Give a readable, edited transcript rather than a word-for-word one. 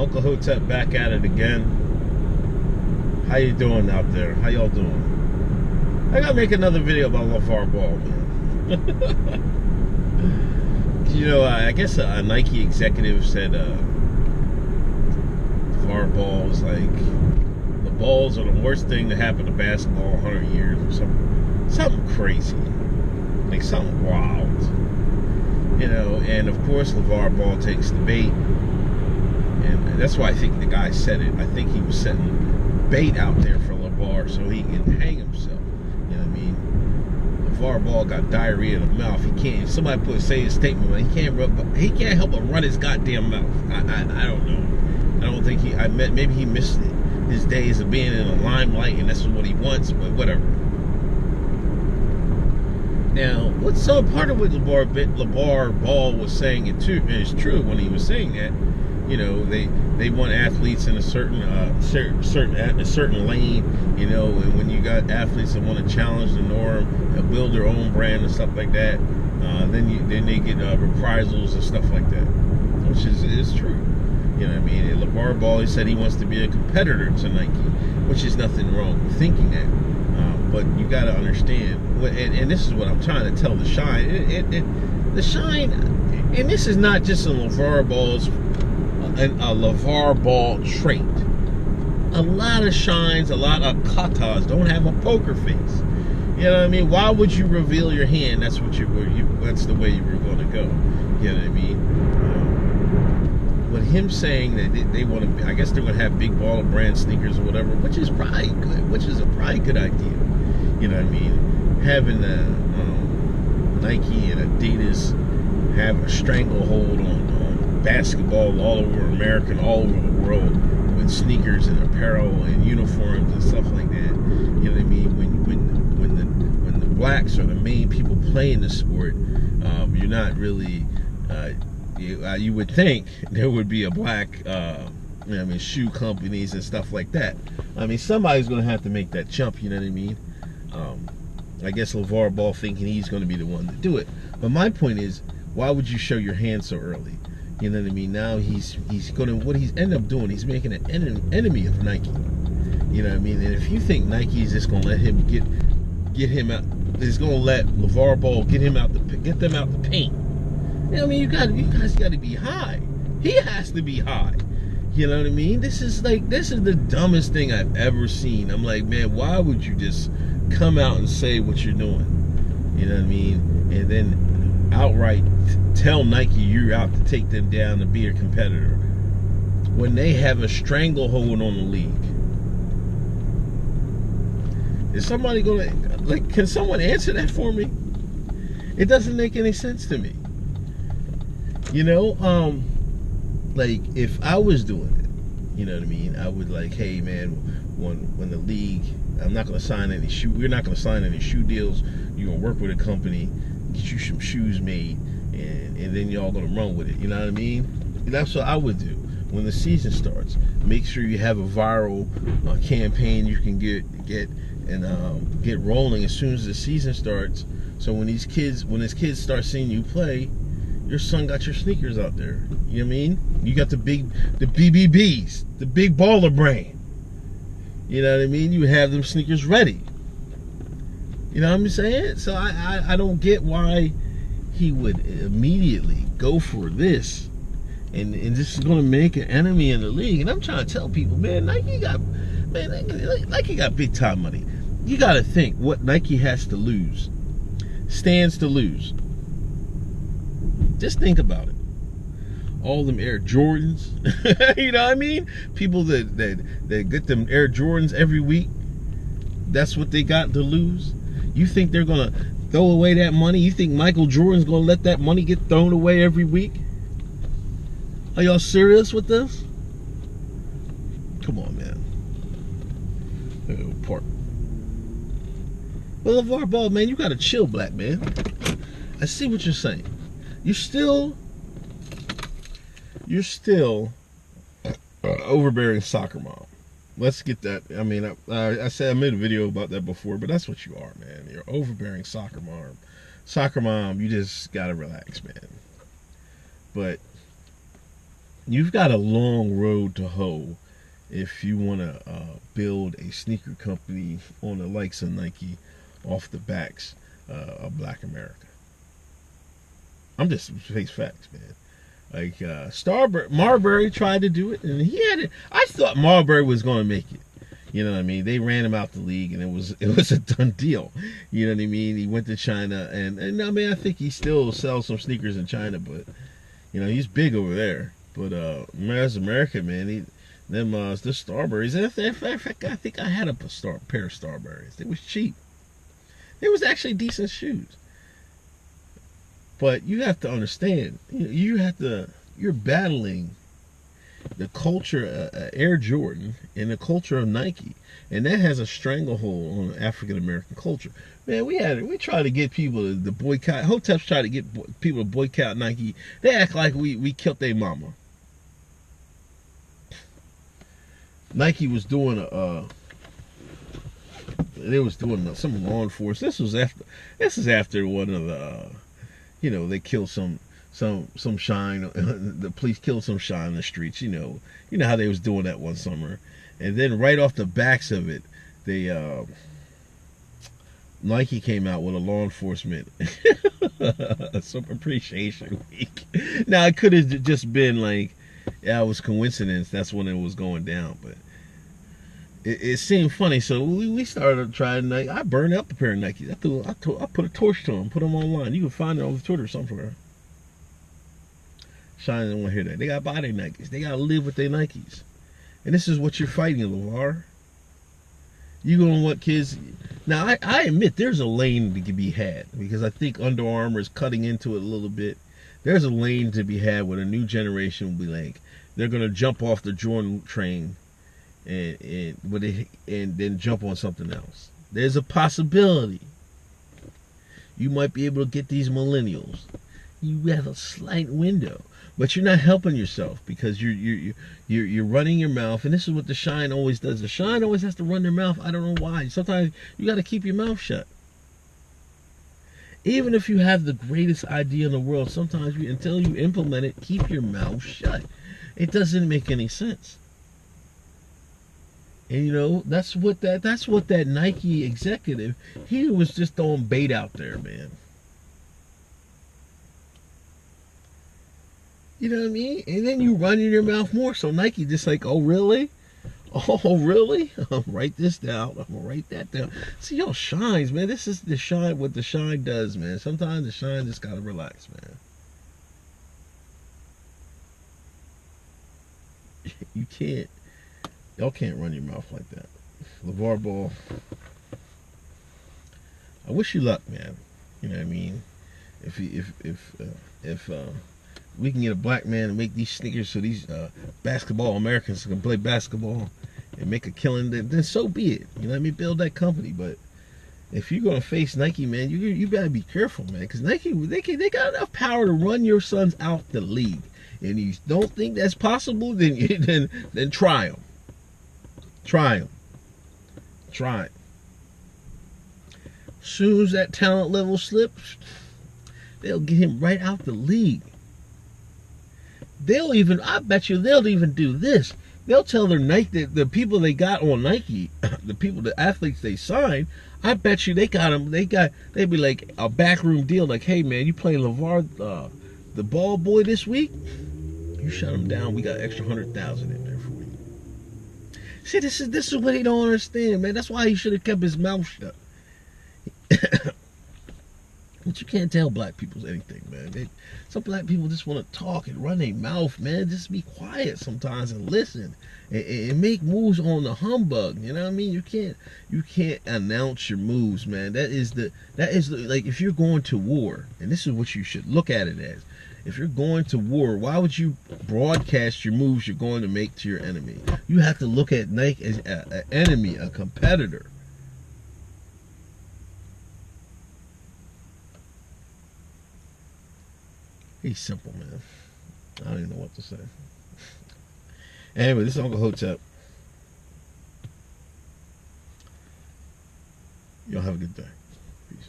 Uncle Hotep back at it again. How you doing out there? How y'all doing? I gotta make another video about Lavar Ball, man. You know, I guess a Nike executive said Lavar Ball was like, the balls are the worst thing to happen to basketball in 100 years or something crazy. Like something wild. You know, and of course Lavar Ball takes the bait. And that's why I think the guy said it. I think he was setting bait out there for Lavar so he can hang himself. You know what I mean? Lavar Ball got diarrhea in the mouth. He can't. If somebody say his statement, but he can't help but run his goddamn mouth. I don't know. I don't think maybe he missed his days of being in the limelight, and that's what he wants. But whatever. Now, what's part of what Lavar Ball was saying is true when he was saying that. You know, they want athletes in a certain lane. You know, and when you got athletes that want to challenge the norm and build their own brand and stuff like that, then they get reprisals and stuff like that, which is true. You know what I mean? And Lavar Ball, he said he wants to be a competitor to Nike, which is nothing wrong with thinking that. But you got to understand, and this is what I'm trying to tell the Shine. The Shine, and this is not just a Lavar Ball trait. A lot of Shines, a lot of katas don't have a poker face. You know what I mean? Why would you reveal your hand? That's what that's the way you were going to go. You know what I mean? But him saying that they want to, I guess they're going to have big baller brand sneakers or whatever, which is probably good. Which is a probably good idea. You know what I mean? Having Nike and Adidas have a stranglehold on basketball all over America and all over the world with sneakers and apparel and uniforms and stuff like that. You know what I mean? When the blacks are the main people playing the sport, you're not really. You would think there would be a black, shoe companies and stuff like that. I mean, somebody's going to have to make that jump. You know what I mean? I guess Lavar Ball thinking he's going to be the one to do it. But my point is, why would you show your hand so early? You know what I mean? Now he's going to, what he's ended up doing, he's making an enemy of Nike. You know what I mean? And if you think Nike is just going to let him get him out, is going to let Lavar Ball get them out the paint. You know what I mean? You guys got to be high. He has to be high. You know what I mean? This is the dumbest thing I've ever seen. I'm like, man, why would you just come out and say what you're doing? You know what I mean? And then outright tell Nike you're out to take them down to be a competitor when they have a stranglehold on the league. Is somebody gonna, can someone answer that for me? It doesn't make any sense to me. You know, if I was doing it, you know what I mean, I would hey man, when the league, we're not gonna sign any shoe deals. You're gonna work with a company, get you some shoes made, and then y'all gonna run with it. You know what I mean? That's what I would do when the season starts. Make sure you have a viral campaign you can get rolling as soon as the season starts. So when his kids start seeing you play, your son got your sneakers out there. You know what I mean? You got the BBBs, the big baller brand. You know what I mean? You have them sneakers ready. You know what I'm saying? So I don't get why he would immediately go for this. And this is going to make an enemy in the league. And I'm trying to tell people, man, Nike got big time money. You got to think what Nike has to lose, stands to lose. Just think about it. All them Air Jordans, you know what I mean? People that get them Air Jordans every week, that's what they got to lose. You think they're gonna throw away that money? You think Michael Jordan's gonna let that money get thrown away every week? Are y'all serious with this? Come on, man. Park. Well, Lavar Ball, man, you gotta chill, black man. I see what you're saying. You're still overbearing soccer mom. Let's get that. I mean, I said I made a video about that before, but that's what you are, man. You're overbearing soccer mom. Soccer mom, you just gotta relax, man. But you've got a long road to hoe if you want to build a sneaker company on the likes of Nike off the backs of Black America. I'm just face facts, man. Like Marbury tried to do it, and he had it. I thought Marbury was going to make it. You know what I mean? They ran him out the league, and it was a done deal. You know what I mean? He went to China, and I mean, I think he still sells some sneakers in China, but he's big over there. But as America, man, the Starburys. In fact, I think I had a pair of Starburys. They was cheap. They was actually decent shoes. But you have to understand, you're battling the culture of Air Jordan and the culture of Nike, and that has a stranglehold on African American culture. Man, we try to get people to boycott. Hoteps try to get people to boycott Nike. They act like we killed their mama. Nike was doing some law enforcement. This is after one of the they killed some shine. The police killed some shine in the streets. You know how they was doing that one summer, and then right off the backs of it, Nike came out with a law enforcement some appreciation week. Now it could have just been like, yeah, it was coincidence. That's when it was going down, but it seemed funny. So we started trying Nike. I burned up a pair of Nikes. I put a torch to them, put them online. You can find it on Twitter somewhere. Shine don't want to hear that. They got to buy their Nikes. They got to live with their Nikes. And this is what you're fighting, Lavar. You're going to want kids. Now, I admit there's a lane to be had, because I think Under Armour is cutting into it a little bit. There's a lane to be had where a new generation will be like, they're going to jump off the Jordan train and then jump on something else. There's a possibility you might be able to get these millennials. You have a slight window, but you're not helping yourself, because you're running your mouth, and this is what the shine always does. The shine always has to run their mouth. I don't know why. Sometimes you got to keep your mouth shut. Even if you have the greatest idea in the world, sometimes until you implement it, keep your mouth shut. It doesn't make any sense. And that's what that Nike executive, he was just throwing bait out there, man. You know what I mean? And then you run in your mouth more. So Nike just like, oh really? Oh really? Write this down. I'm gonna write that down. See, y'all shines, man. This is the shine. What the shine does, man. Sometimes the shine just gotta relax, man. You can't. Y'all can't run your mouth like that. Lavar Ball. I wish you luck, man. You know what I mean? If we can get a black man to make these sneakers so these basketball Americans can play basketball and make a killing, then so be it. You know what I mean? Build that company. But if you're gonna face Nike, man, you gotta be careful, man, because Nike they got enough power to run your sons out the league. And you don't think that's possible, then try them. Try them. Try it. As soon as that talent level slips, they'll get him right out the league. I bet you they'll even do this. They'll tell their Nike, the people they got on Nike, the athletes they signed, I bet you they got them. They'd be like a backroom deal, like, hey man, you playing Lavar, the ball boy this week? You shut him down. We got extra 100,000 in there for you. See, this is what he don't understand, man. That's why he should have kept his mouth shut. But you can't tell black people anything, man. Some black people just want to talk and run their mouth, man. Just be quiet sometimes and listen and make moves on the humbug. You know what I mean? You can't announce your moves, man. That is like, if you're going to war, and this is what you should look at it as. If you're going to war, why would you broadcast your moves you're going to make to your enemy? You have to look at Nike as an enemy, a competitor. He's simple, man. I don't even know what to say. Anyway, this is Uncle Hotep. Y'all have a good day. Peace.